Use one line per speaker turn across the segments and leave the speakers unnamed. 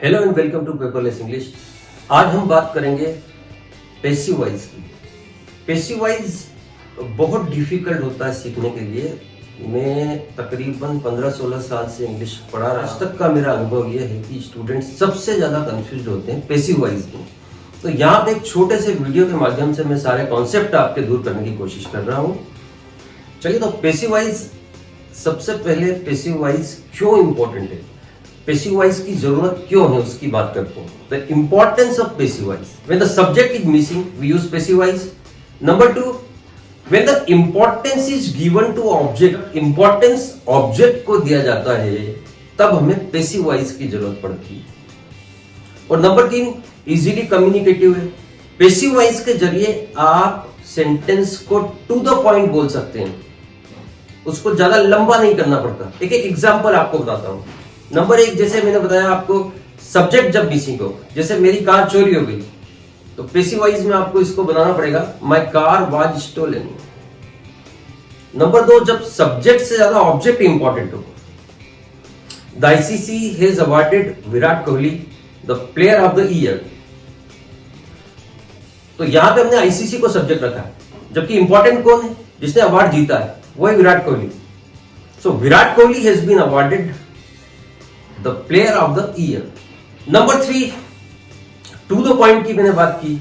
Hello and welcome to paperless English. आज हम बात करेंगे पैसिव वॉइस की। पैसिव वॉइस बहुत डिफिकल्ट होता है सीखने के लिए। मैं तकरीबन 15-16 साल से इंग्लिश पढ़ा रहा हूं। आज तक का मेरा अनुभव यह है कि स्टूडेंट सबसे ज्यादा कंफ्यूज होते हैं पैसिव वॉइस में। तो यहाँ पे एक छोटे से वीडियो के माध्यम से मैं सारे कॉन्सेप्ट आपके दूर करने की कोशिश कर रहा हूँ। चलिए, तो पैसिव वॉइस, सबसे पहले पैसिव वॉइस क्यों इंपॉर्टेंट है, पैसिव वॉइस की जरूरत क्यों है, उसकी बात करते हैं। The importance of passive voice. When the subject is missing we use passive voice. Number 2, when the importance is given to object, importance object को दिया जाता है तब हमें पैसिव वॉइस की जरूरत पड़ती है। और नंबर 3, इजीली कम्युनिकेटिव है। पैसिव वॉइस के जरिए आप सेंटेंस को टू द पॉइंट बोल सकते हैं, उसको ज्यादा लंबा नहीं करना पड़ता। एक एग्जांपल आपको बताता हूं। नंबर 1, जैसे मैंने बताया आपको, सब्जेक्ट जब मिसिंग हो, जैसे मेरी कार चोरी हो गई, तो पैसिव वॉइस में आपको इसको बनाना पड़ेगा my car was stolen. Number 2, जब सब्जेक्ट से ज्यादा ऑब्जेक्ट इंपॉर्टेंट हो, the ICC has awarded Virat Kohli the player of the year. तो यहां पे हमने आईसीसी को सब्जेक्ट रखा है, जबकि इंपॉर्टेंट कौन है, जिसने अवार्ड जीता है, वो है Virat Kohli. So Virat Kohli has been awarded the player of the year. Number 3, to the point की मैंने बात की,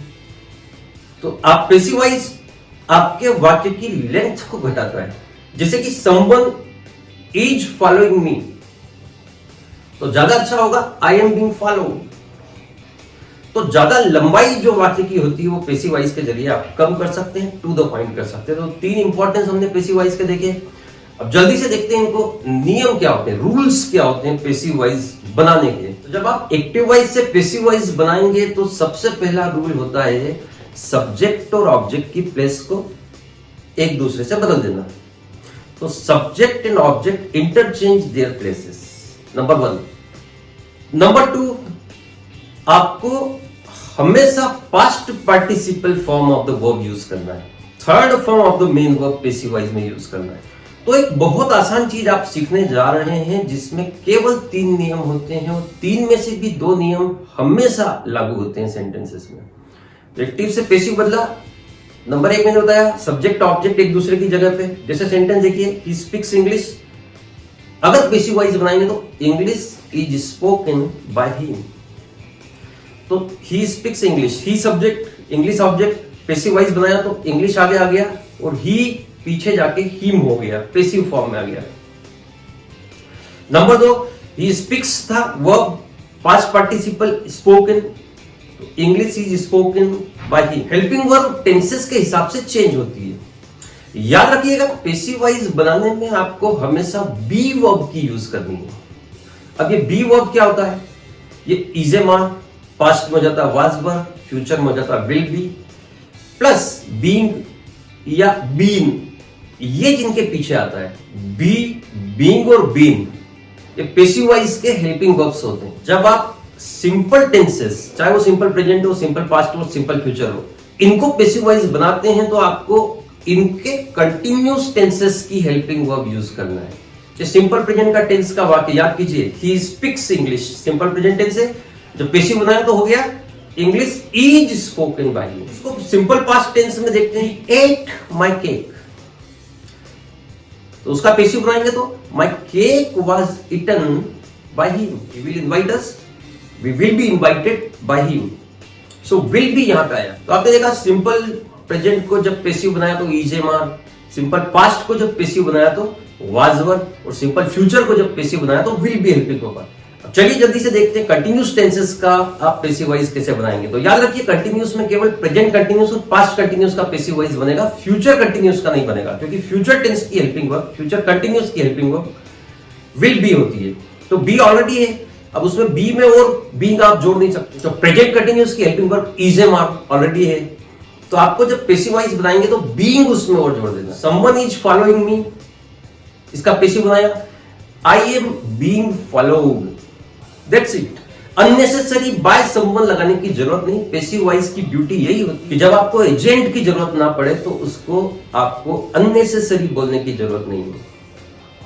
तो आप पैसिव वॉइस आपके वाक्य की लेंथ को घटाता है। जैसे कि समवन इज फॉलोइंग मी, तो ज्यादा अच्छा होगा आई एम बीइंग फॉलोड। तो ज्यादा लंबाई जो वाक्य की होती है वो पैसिव वॉइस के जरिए आप कम कर सकते हैं, टू द पॉइंट कर सकते हैं। तो 3 इंपॉर्टेंस हमने पैसिव वॉइस के देखे। अब जल्दी से देखते हैं इनको नियम क्या होते हैं, रूल्स क्या होते हैं पैसिव वॉइस बनाने के। तो जब आप एक्टिव वॉइस से पैसिव वॉइस बनाएंगे तो सबसे पहला रूल होता है सब्जेक्ट और ऑब्जेक्ट की प्लेस को एक दूसरे से बदल देना। तो subject and object interchange their places, number 1। Number 2, आपको हमेशा past participle form of the verb use करना है, third form of the main verb passive voice में यूज करना है। तो एक बहुत आसान चीज आप सीखने जा रहे हैं जिसमें केवल 3 नियम होते हैं, और 3 में से भी 2 नियम हमेशा लागू होते हैं सेंटेंसेस में। एक्टिव से पैसिव बदला। नंबर 1 मैंने बताया सब्जेक्ट ऑब्जेक्ट एक दूसरे की जगह पे। जैसे सेंटेंस देखिए, ही स्पीक्स इंग्लिश, अगर पैसिव वॉइस बनाएंगे तो English is spoken by him. तो he speaks English, he subject, English object, passive voice बनाया तो इंग्लिश आगे आ गया और ही पीछे जाके हिम हो गया, पैसिव फॉर्म में आ गया। नंबर 2, ही स्पीक्स था वर्ब, पास्ट पार्टिसिपल स्पोकन, तो English is spoken by him. Helping verb tenses के हिसाब से चेंज होती है। याद रखिएगा, पैसिव वॉइस बनाने में आपको हमेशा बी वर्ब की यूज करनी है। अब ये बी वर्ब क्या होता है, ये इज ए मान, पास्ट में हो जाता वाज वर, फ्यूचर में हो जाता विल बी, प्लस बीइंग या बीन, ये जिनके पीछे आता है बी, बीइंग और बीन, ये पैसिव वॉइस के हेल्पिंग वर्ब्स होते हैं। जब आप सिंपल टेंसेस, चाहे वो सिंपल प्रेजेंट हो, सिंपल पास्ट हो, सिंपल फ्यूचर हो, इनको पैसिव वॉइस बनाते हैं तो आपको इनके कंटिन्यूस टेंसेस की हेल्पिंग वर्ब यूज करना है। जो सिंपल प्रेजेंट का टेंस का वाक्य याद कीजिए, he speaks English, simple present tense है, जब पैसिव बनाया तो हो गया English is spoken by him. इसको सिंपल पास्ट टेंस में देखते हैं, एट माय केक, तो उसका पैसिव बनाएंगे तो my cake was eaten by him. He will invite us, we will be invited by him. So will be यहां पे आया। तो आपने देखा सिंपल प्रेजेंट को जब पैसिव बनाया तो इज ए मान, सिंपल पास्ट को जब पैसिव बनाया तो वाज वर, और सिंपल फ्यूचर को जब पैसिव बनाया तो विल बी हेल्पिंग वर्ब। चलिए जल्दी से देखते हैं कंटिन्यूस टेंसेस का आप पैसिव वॉइस कैसे बनाएंगे। तो याद रखिए, कंटिन्यूस में केवल प्रेजेंट कंटिन्यूस और पास्ट कंटिन्यूस का पैसिव वॉइस बनेगा, फ्यूचर कंटिन्यूस का नहीं बनेगा, क्योंकि फ्यूचर टेंस की हेल्पिंग वर्ब, फ्यूचर कंटिन्यूस की हेल्पिंग वर्ब विल बी होती है। तो बी ऑलरेडी है, अब उसमें बी में और बीइंग आप जोड़ नहीं सकते। तो प्रेजेंट कंटिन्यूस की helping verb is a verb already है, तो आपको जब पैसिव वॉइस बनाएंगे तो बीइंग उसमें और जोड़ देना। समवन इज फॉलोइंग मी, इसका पैसिव बनाया I am being followed, that's it. Unnecessary by someone लगाने की जरूरत नहीं। पैसिव वॉइस की ब्यूटी यही होती है कि जब आपको एजेंट की जरूरत ना पड़े तो उसको आपको अननेसेसरी बोलने की जरूरत नहीं है।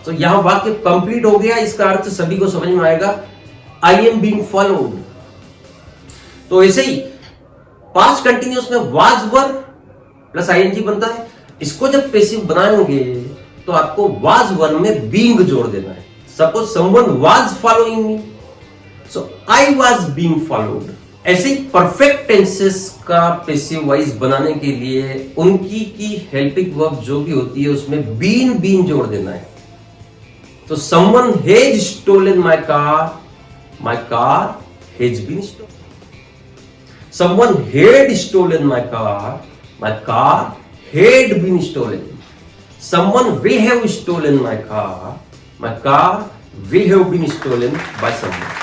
तो यहां वाक्य कंप्लीट हो गया। इसका अर्थ सभी को समझ में आएगा, आई एम बीइंग फॉलोड। तो ऐसे ही पास्ट कंटिन्यूअस में वाज वर प्लस आईएनजी बनता है। इसको जब पैसिव बनाएंगे तो आपको वाज वर में बीइंग जोड़ देना है। Suppose someone was following me, so I was being followed. ऐसे ही परफेक्ट टेंसेस का पैसिव वॉइस बनाने के लिए उनकी की हेल्पिंग वर्ब जो भी होती है उसमें बीन जोड़ देना है। तो someone has stolen my car has been stolen. Someone had stolen my car had been stolen. Someone will have stolen my car will have been stolen by someone.